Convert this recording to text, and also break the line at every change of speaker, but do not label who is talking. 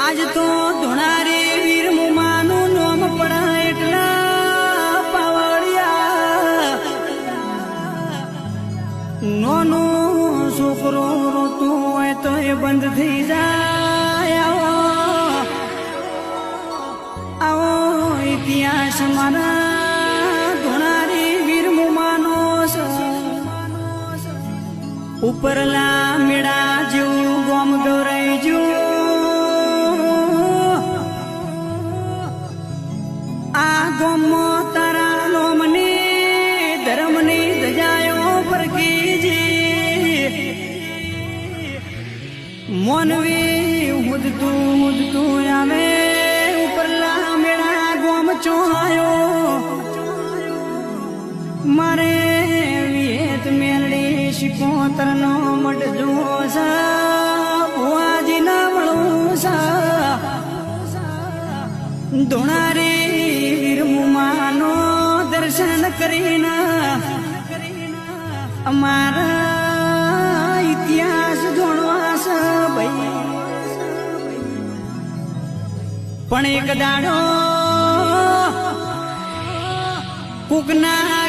આજ તો ધોણારી વીર મુમાનું નામ પડા એટલા પાવડિયા નોનો છોકરો રોતો હોય તો એ બંધ થઈ જાય આવો ઇતિહાસ મારા ધોણારી વીર મુમાનો ઉપરલા મેળા જેવું ગોમ ગૌરાઈ આ ગોમો તારા લોમની ધર્મની ધજાયો ફરકીજી મોનવી હુદતું આવે ઉપરલા મેળા ગોમ ચોહાયો મારે વિહેત મેલડી શિકોતરનો મડજો ભુવાજી ના મળું ધોણારી વીર મુમાનો દર્શન કરીને અમારા ઇતિહાસ જોડવા છે ભાઈ પણ એક દાડો કુકના